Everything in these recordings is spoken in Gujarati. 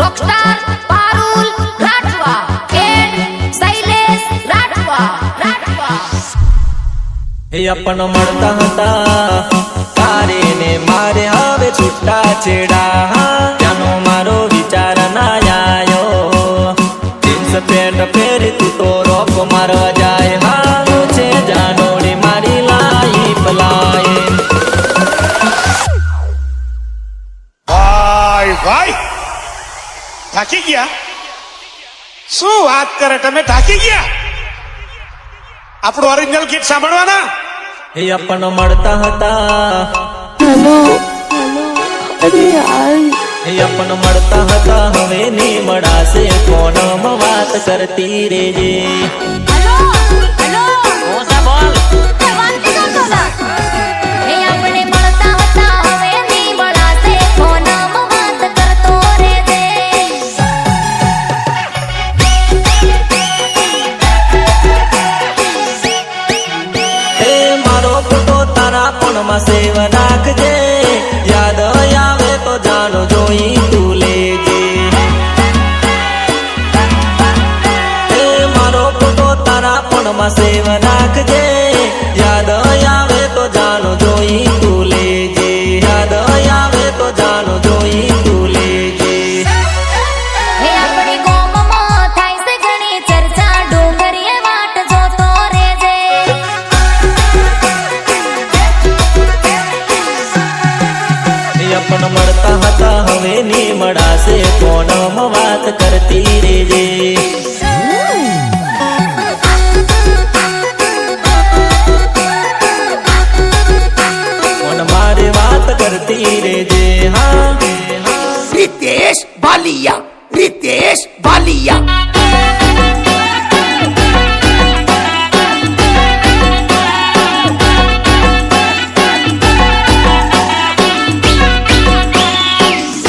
रॉकस्टार पारुल राठवा एंड शैलेश राठवा हे अपन मरता हता तारे ने मारे हवे छुट्टा छेड़ा त्यानो मारो विचार ना आयो जींस पेंट पेरी तू तो रोक मारवा जाए हाँ छे जानोड़ी मारी लाई पलाए ભાઈ ભાઈ થાકી ગયા શું વાત કરે તમે થાકી ગયા આપણું ઓરિજિનલ ગીત સાંભળવાના हे अपन मरता हता हेलो अरे यार हे अपन मरता हता हवे नी मड़ासे फोन में बात करती रेजे हेलो हेलो ओसा बोल ए વાત की करतो ना हे આપણે મળતા હતા હવે ની મળાશે ફોનમાં વાત કરતો રે દે हे मारो फोटो तारा पण में सेव नाखजे याद आवे तो जानो जोई तू लेजे हे मारो फोटो तारा पण में सेव नाखजे याद आवे तो जानो जोई तू लेजे याद आवे तो जानो जोई तू लेजे हे આપણી ગોમમાં થાય છે ઘણી ચર્ચા ડુંગરીએ વાટ જોતો રેજે हे अपन मरता हता हवे नी मड़ासे फोन में बात करती रेजे मारे बात करती रेजे हाँ रितेश बालिया रितेश बालिया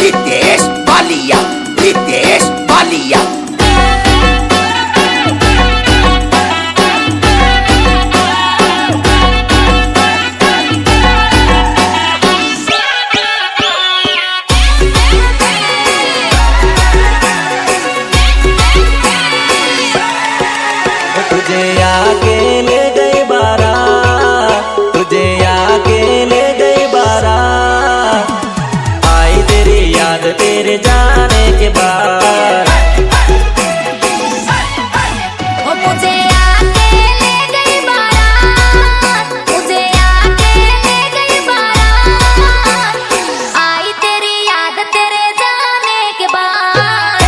रितेश बालिया रितेश बालिया तुझे आके ले गई बारा तुझे आके ले गई बारा आई तेरी याद तेरे जाने के बाद ओ मुझे आके ले गई बारात मुझे आके ले गई बारात आई तेरी याद तेरे जाने के बाद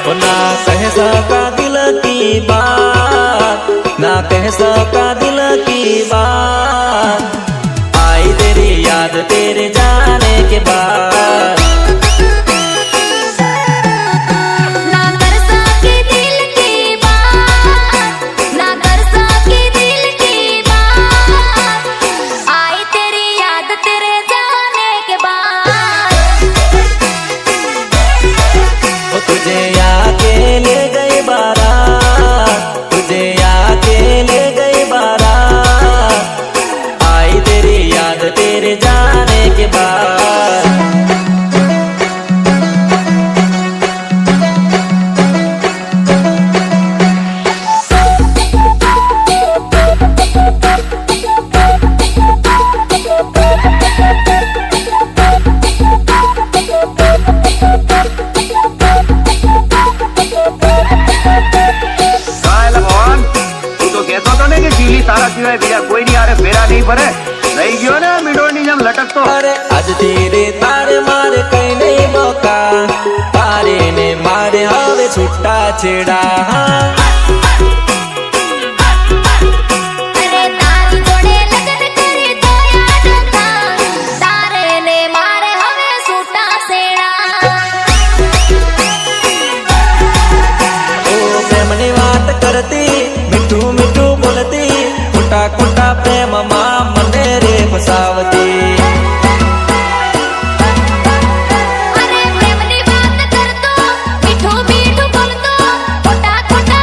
ओ ना कह सका दिल की बात ना कह सका दिल की बात आई तेरी याद तेरे जाने के बाद ना कर सकी दिल की बात ना कर सकी दिल की बात आई तेरी याद तेरे जाने के बाद ओ तुझे आके ले गई बारा तुझे आके ले गई बारा आई तेरी याद तेरे जाने के बाद કાયલા ભગવાન તું તો કહેતો હતો ને કે જીલી તારા સિવાય બીજા કોઈની હારે ફેરા નહીં પડે રહી ગયો ને મીંડોળની જેમ લટકતો अरे आज तेरे तारे मारे कहीं नहीं मौका तारे ने मारे हवे छुट्टा छेड़ा अरे तारी जोड़े लगन करे तो याद था तारे ने मारे हमें सूटा सेड़ा ओ प्रेम ने बात करती मिठू मिठू बोलती खोटा खोटा प्रेम माँ मने रे फसावती अरे प्रेम नी बात करतो मीठो मीठो बोलतो खोटा खोटा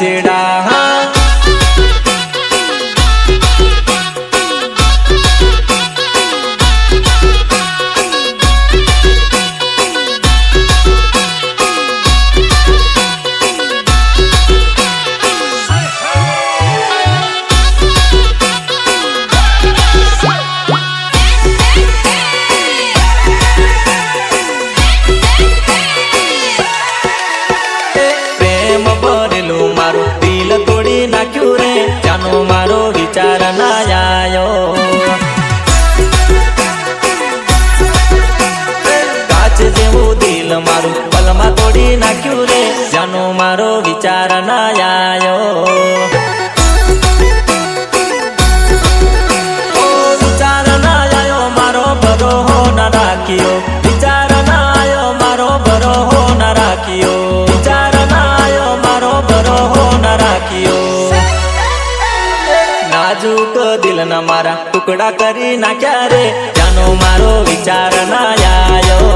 છેડા પ્રેમ ભરેલું મારું દિલ તોડી નાખ્યું રે જાનો મારો વિચાર ના આયો કાચ જેવું દિલ મારું પલમાં તોડી નાખ્યું રે જાનો મારો વિચાર ના આયો ઓ વિચાર ના આયો મારો ભરોહો ના રાખ્યો વિચાર ના આયો મારો ભરોહો ના રાખ્યો વિચાર ના આયો મારો ભરોહો ના રાખ્યો નાજુક દિલ ના મારા ટુકડા કરી નાખ્યા રે જાનો મારો વિચાર ના આયો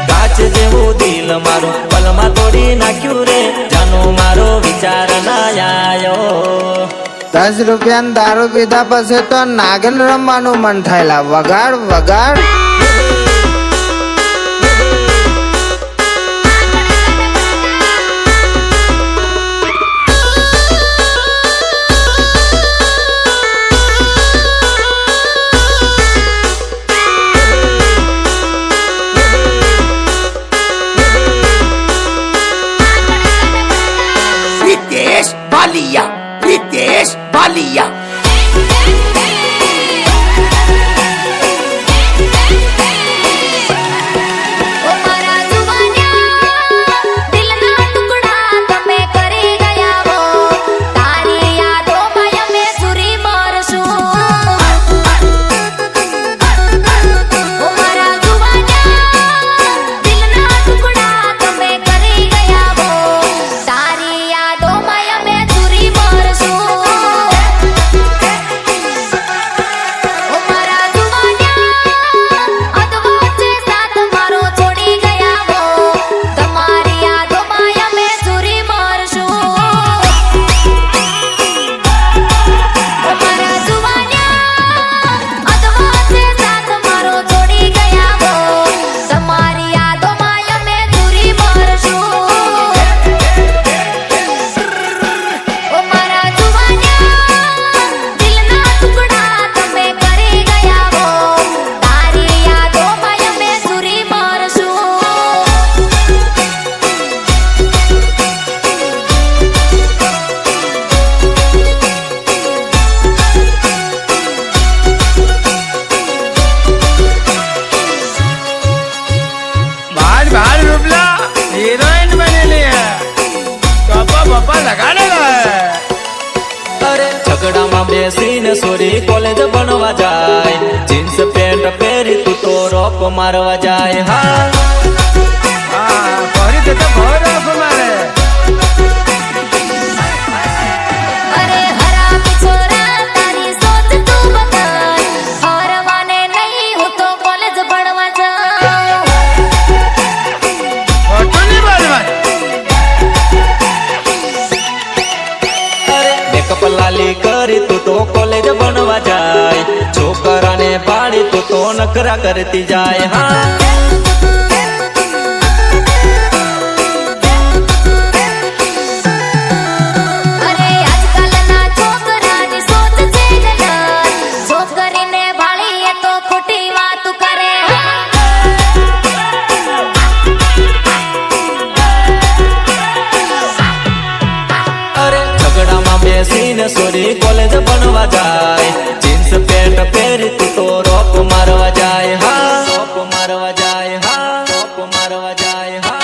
કાચ જેવું દિલ મારું પલમાં તોડી નાખ્યું રે જાનો મારો વિચાર ના આયો 10 રૂપિયા દારૂ પીધા પછી તો નાગન રમવાનું મન થયેલા વગાડ વગાડ Ritesh Balia. Ritesh Balia. ઓ મારા જુવાનિયા દિલના ટુકડા તમે કરી ગયા હો તારી યાદોમાં અમે સુરી મરશું ઓ મારા જુવાનિયા દિલના ટુકડા તમે કરી ગયા હો તારી યાદોમાં અમે સુરી મરશું ઓ મારા જુવાનિયા અધવચ્ચે સાથ મારો છોડી ગયા હો તમારી યાદોમાં અમે સુરી મરશું ઓ મારા જુવાનિયા અધવચ્ચે સાથ મારો છોડી ગયા હો તમારી યાદોમાં અમે સુરી મરશું ઓ મારા જુવાનિયા દિલના ટુકડા તમે કરી ગયા હો તારી યાદોમાં અમે સુરી મરશું बाल रुपला हीरोइन बनेली है कपा बप्पा लगाडेला है અરે ઝઘડામાં બેસીને સોરી કોલેજ ભણવા જાય જીન્સ પેન્ટ પહેરી તું તો રોપ મારવા જાય હા હા ફરી તે તો ભર આપ મારે અરે હરામી છોરા તારી સોચ તું બતાય હરવાને નહીં હું તો કોલેજ ભણવા જાઉં ખોટું નહીં બોલવા અરે મેકઅપ લાલી કરી તું તો કોલેજ ભણવા જાય છોકરાને પાડી તું તો નખરા કરતી જાય હા અરે આજકાલના છોકરાની સોચ છે ગલત છોકરીને ભાળીએ તો ખોટી વાતું કરે અરે ઝઘડામાં બેસીને સોરી કોલેજ ભણવા જાય જીન્સ પેન્ટ પહેરી તું તો રોપ મારવા જાય હા રોપ મારવા જાય હા રોપ મારવા જાય હા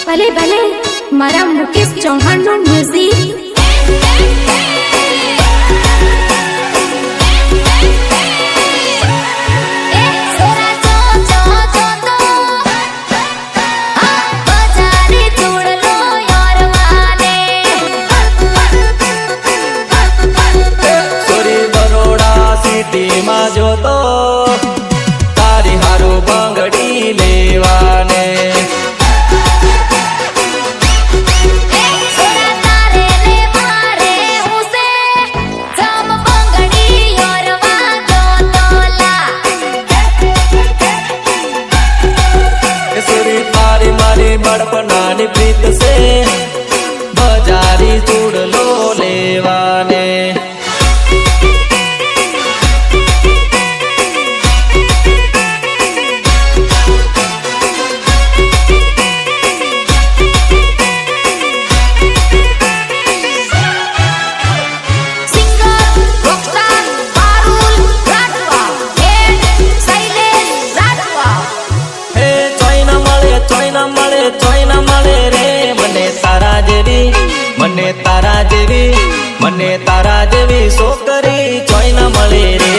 ભલે ભલે મારા મુકેશ ચૌહાણનો મ્યુઝિક સિટીમાં જોતો તારી હારું બંગડી લેવાને છોરા તારે ને મારે ઉસે જમ બંગડી યોરવા જોતોલા સુરી તારી મારી બળપનાની પ્રીત છે બજારી ચૂડલો લેવાને singer rockstar Parul Rathwa and Shailesh Rathwa હે ચોઈના મળે ચોઈના મળે ચોઈના મળે રે મને તારા જેવી મને તારા જેવી મને તારા જેવી છોકરી ચોઈના મળે રે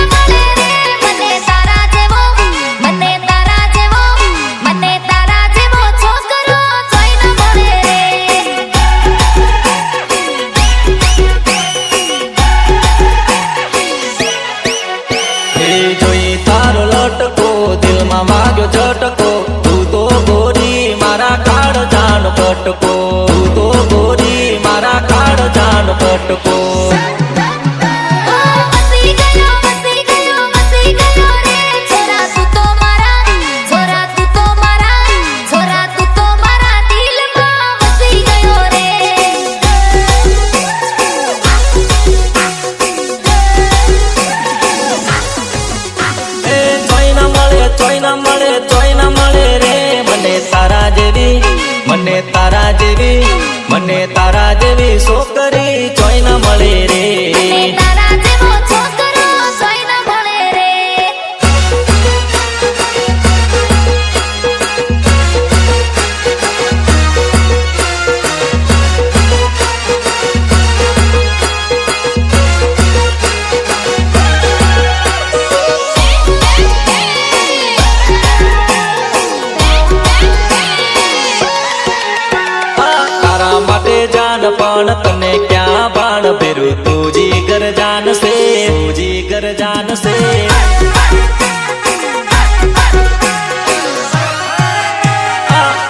મને તારા જેવો મને તારા જેવો મને તારા જેવો છોકરો જોઈને મળે હે જોઈ તારો લટકો દિલમાં વાગ્યો ઝટકો તું તો ગોરી મારા કાળ જાન કટકો તું તો ગોરી મારા કાળ જાન કટકો મસી ગયો રે છોરા તું તો મારા છોરા તું તો મારા છોરા તું તો મારા દિલમાં વસી ગયો રે એ ચોઈના મળે ચોઈના મળે ચોઈના મળે રે મને તારા જેવી મને તારા જેવી મને તારા જેવી છોકરી ચોઈના મળે રે મને તારા જેવો છોકરો જોઈને મળે રે તારા માટે જાન પણ તને ક્યાં બાણ ભેરું તું જીગર જાન છે તું જીગર જાન છે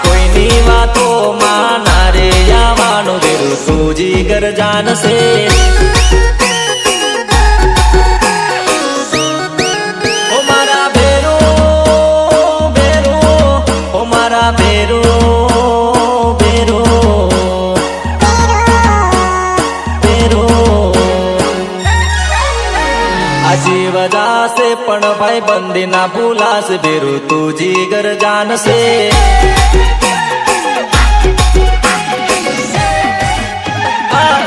કોઈની વાતો માં ના રે આવવાનું ભેરું તું જીગર જાન છે ઓ મારા ભેરો ભેરો ઓ મારા ભેરો ભેરો ભેરો આજી વજાશે પણ ભાઈ બંદી ના ભૂલાશે ભેરું તું જીગર જાનશે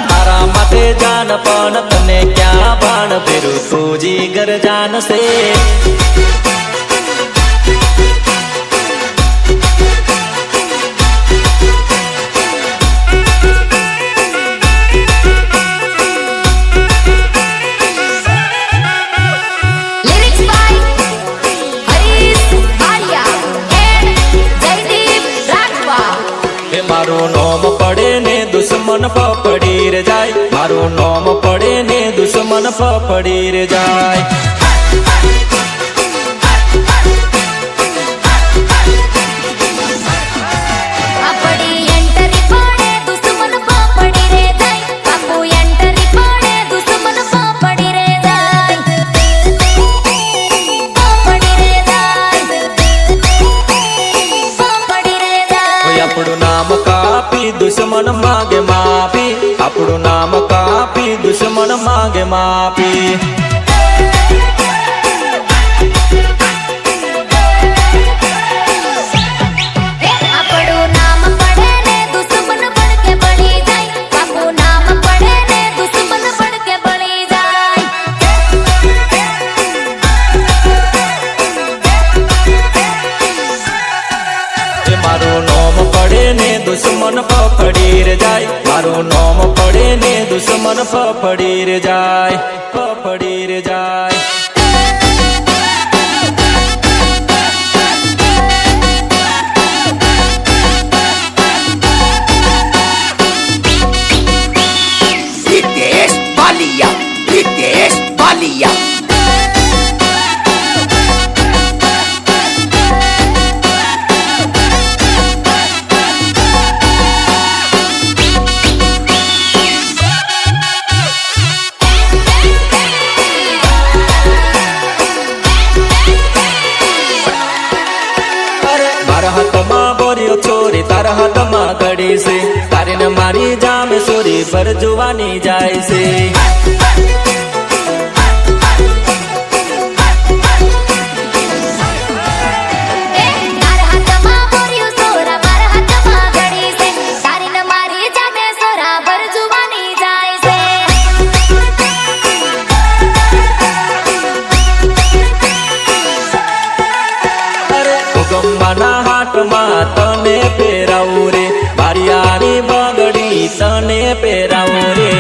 તારા માટે જાન પણ તને ક્યાં બાણ ભેરું તું જીગર જાનશે lyrics by Harish Aliya and Jaydeep Rathwa એ મારું નોમ પડે ને દુશ્મન પકડી રે જાય મારું નોમ પડે ને દુશ્મન પકડી રે જાય આપડી એન્ટરી પડે દુશ્મન પડી રે જાય બાપુ એન્ટરી પડે દુશ્મન પડી રે જાય પડી રે જાય પડી રે જાય ઓય આપણું નામ કાપી દુશ્મન માગે માફી આપણું નામ કાપી દુશ્મન માગે માફી આપણું નામ પડે ને દુશ્મન પડકે બળી જાય બાપુ નામ પડે ને દુશ્મન પડકે બળી જાય એ મારું નોમ પડે ને દુશ્મન પકડી રે જાય મારું નોમ પડે ને દુશ્મન પકડી રે જાય પકડી રે જાય મારા હાથમાં બોર્યો છોરી તારા હાથમાં ઘડી છે તારી ને મારી જામે સોરી પર જોવાની જાય છે તારા હાથમાં બોર્યું સોરા મારા હાથમાં ઘડી છે તારી ને મારી જામે સોરા પર જોવાની જાય છે અરે ગંબાના હાથમાં તને પહેરાવું રે બારિયાની બગડી તને પહેરાવું રે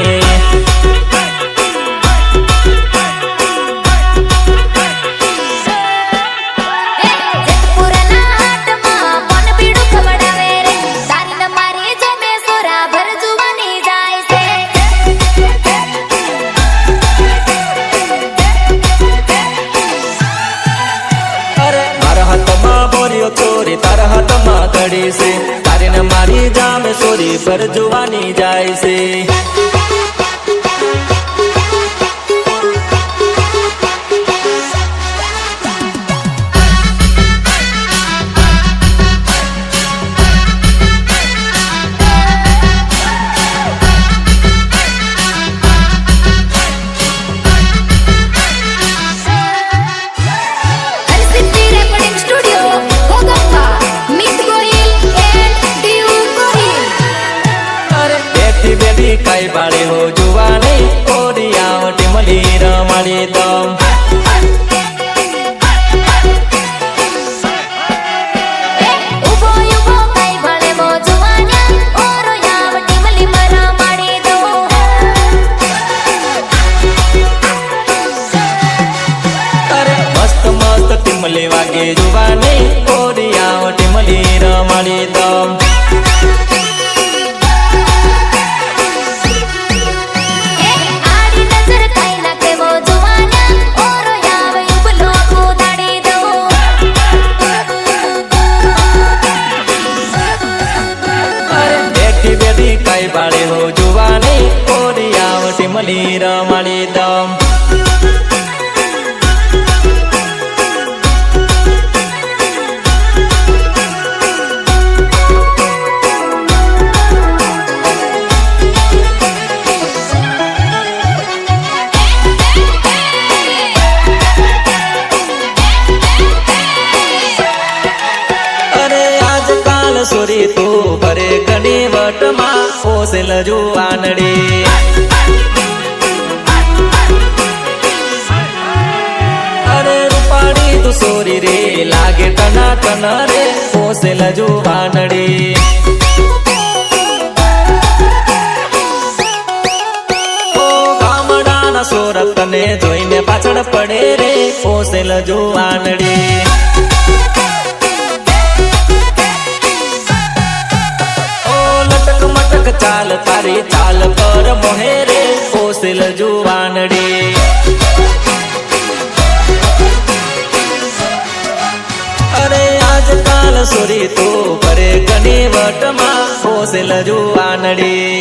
જેતપુરના હાટમાં કોણ પીડું ખવડાવે રે તારી ને મારી જામે સોરા પર જોવાની જાય છે અરે મારા હાથમાં બોર્યો છોરી તારા હાથમાં ઘડી છે તારી ને મારી જામે સોરી પર જોવાની જાય છે Harsiddhi recording studio ગોગંબા Mit Gohil and Diu Gohil અરે બેઠી બેઠી કઈ બાળે હો જુવાની ઓરિયાવટી મળી રમાડી દમ ઉભો ઉભો કઈ ભળે મો જુવાન્યા ઓરો યાવટી મલી મરા માડી દો અરે મસ્ત મસ્ત ટીમલી વાગે જુવાની ઓરિયાવટી મળી રમાડી દમ આડી નજર કઈ નાખે મો જુવાન્યા ઓરો યાવ ઉબલો કૂદાડી દો અરે બેઠી બેઠી કઈ બાળે હો જુવાની ઓરિયાવટી મળી રમાડી દમ અરે આજકાલ સોરી તું ભરે ઘણી વટમાં ઓસેલ જુવાનડી અરે રૂપાળી તું સોરી રે લાગે ટના ટન રે ઓસેલ જુવાનડી ઓ ગામડાના સોરત તને જોઈને પાછળ પડે રે ઓસેલ જુવાનડી ઓ લટક મટક ચાલ તારી ચાલ પર મોહે રે ઓસેલ જુવાનડી અરે આજકાલ સોરી તું ભરે ઘણી વટમાં ઓસેલ જુવાનડી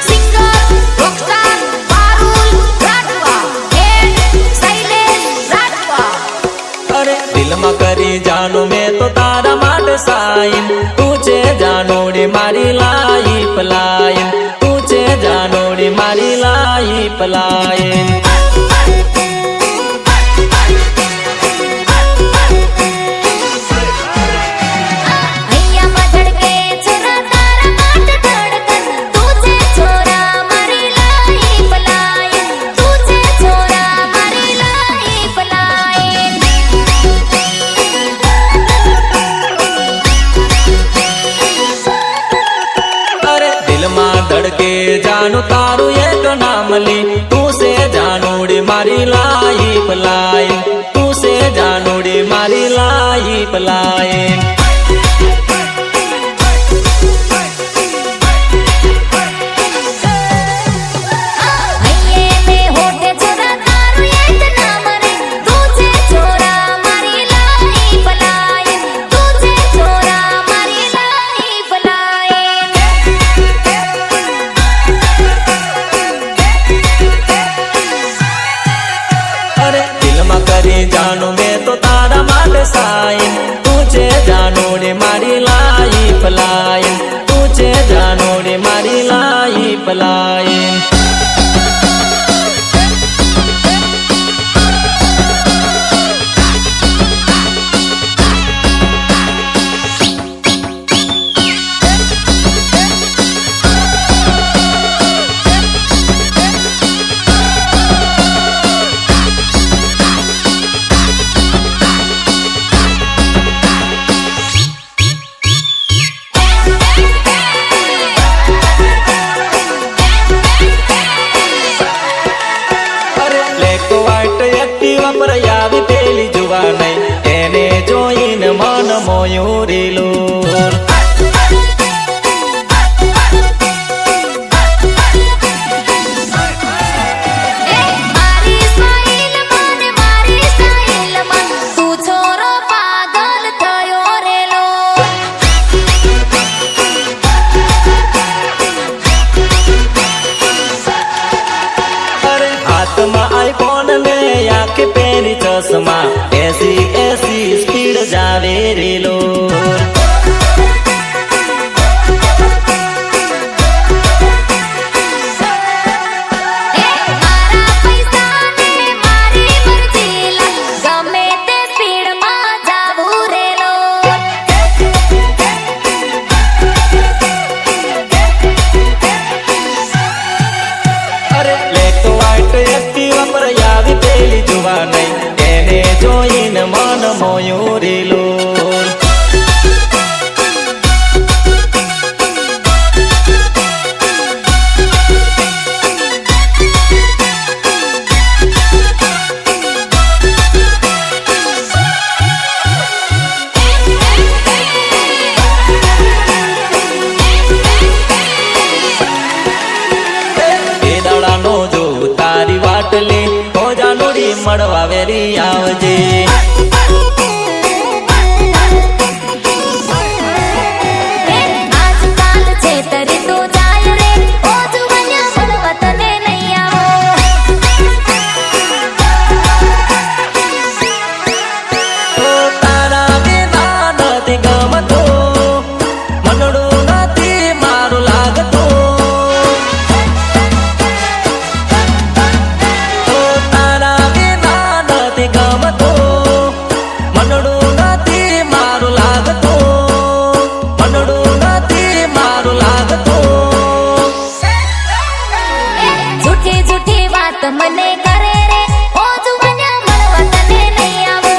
singer rockstar Parul Rathwa and Shailesh Rathwa અરે દિલમાં કરી જાનું મેં તો તારા માટે સાઈન તું છે જાનોડી મારી લાઈફ લાઈન તું છે જાનોડી મારી લાઈફ લાઈન હૈયામાં ધડકે છોરા તારા માટે ધડકન તું છે છોરા મારી લાઈફ લાઈન તું છે છોરા મારી લાઈફ લાઈન અરે દિલમાં ધડકે જાનું તારું એક નામ લી તું છે જાનોડી મારી લાઈફ લાઈન તું છે જાનોડી મારી લાઈફ લાઈન મોયુરીલો મળવા વેરી આવજે આજકાલ છે તરી તો જાય રે ઓ જુવાનિયા મળવા તને નહીં આવો તો તારા વિના નથી ગમતો મનડું નથી મારું લાગતું મને કરે રે ઓ જુવાનિયા મળવા તને નહીં આવો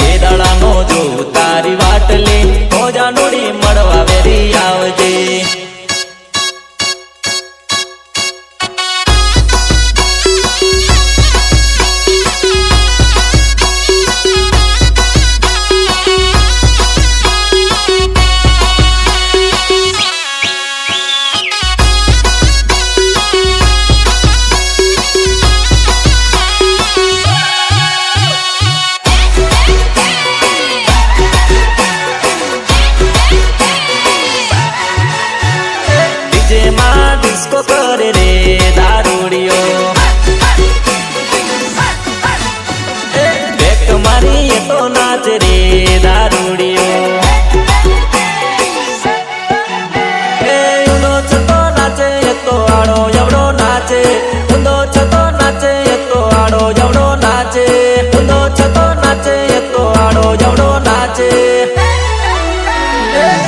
એ દાડાનો જો તારી વાટલી મોજા નોડી મળવા વેરી આવજે ડિસ્કો કરે રે દારૂડિયો બેક મારી એ તો નાચ રે દારૂડિયો ઊંધો છતો નાચે એ તો આડો જવડો નાચે ઊંધો છતો નાચે એ તો આડો જવડો નાચે ઊંધો છતો નાચે એ તો આડો જવડો નાચે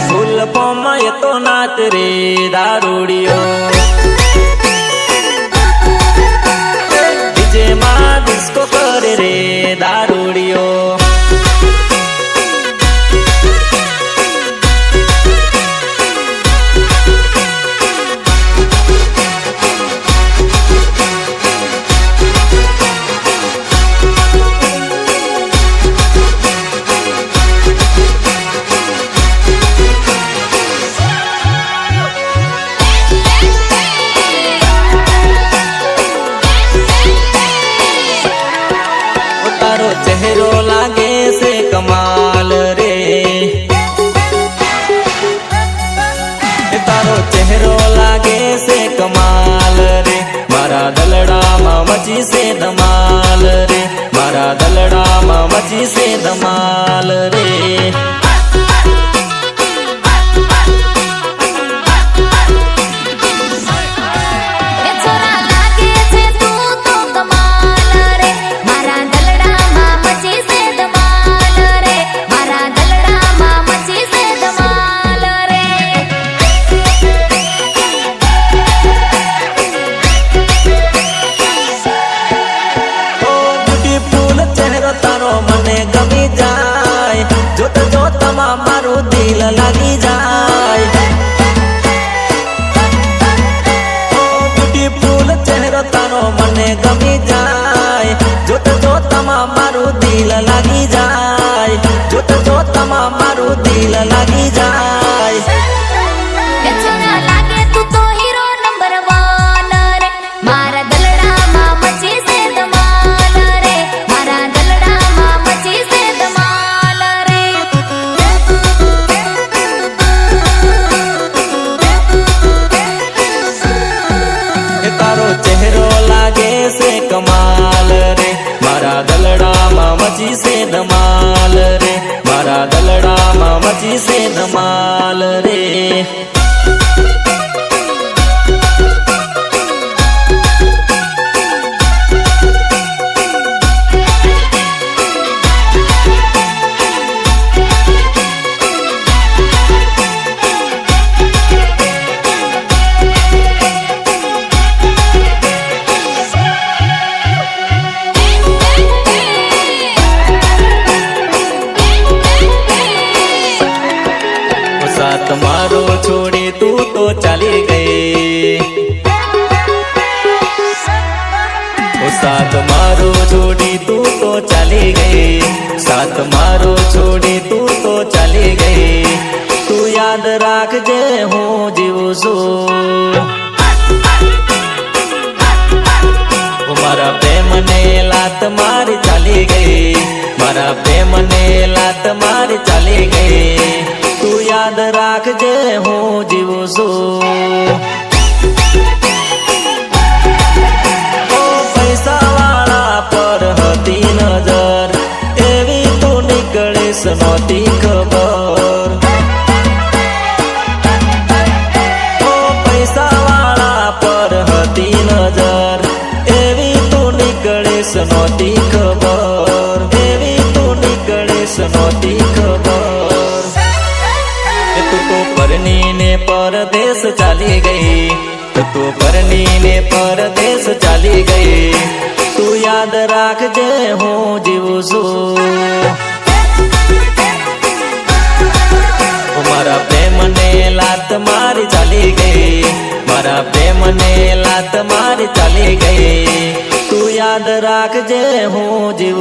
ફૂલ ફોર્મ એ તો નાચ રે દારૂડિયો ડિસ્કો કરે રે દારૂડિયો ચહેરો લાગે છે કમાલ રે તારો ચહેરો લાગે છે કમાલ રે મારા દલડામાં મચી છે ધમાલ રે મારા દલડામાં મચી છે ધમાલ રે મારું દિલ લાગી જાય બ્યુટીફુલ ચહેરો તારો મને ગમી જાય જોત જોતમાં મારું દિલ લાગી જાય જોત જોતમાં મારું દિલ લાગી જાય લાગે તું તો હીરો નંબર 1 રે મારા દલડામાં મચી છે ધમાલ રે મારા દલડામાં મચી છે ધમાલ રે તારો ચહેરો લાગે છે કમાલ રે મારા દલડામાં મચી છે ધમાલ રે મારા દલડામાં મચી છે ધમાલ રે સાથ મારો છોડી તું તો ચાલી ગઈ, સાથ મારો છોડી તું તો ચાલી ગઈ. તું યાદ રાખજે હું જીવું છું. મારા પ્રેમને લાત મારી ચાલી ગઈ, મારા પ્રેમને લાત મારી ચાલી ગઈ. તું યાદ રાખજે હું જીવું છું. ઓ પૈસા વાળા પર હતી નજર, એવી તું નીકળીશ નહોતી ખબર. ઓ પૈસા વાળા પર હતી નજર, એવી તું નીકળીશ નહોતી ખબર, એવી તું નીકળીશ નહોતી ખબર. તું તો પરણીને પરદેશ ચાલી ગઈ, તું પરણીને પરદેશ ચાલી ગઈ. તું યાદ રાખજે હું જીવું છું. મારા પ્રેમને લાત મારી ચાલી ગઈ, મારા પ્રેમને લાત મારી ચાલી ગઈ. તું યાદ રાખજે હું જીવું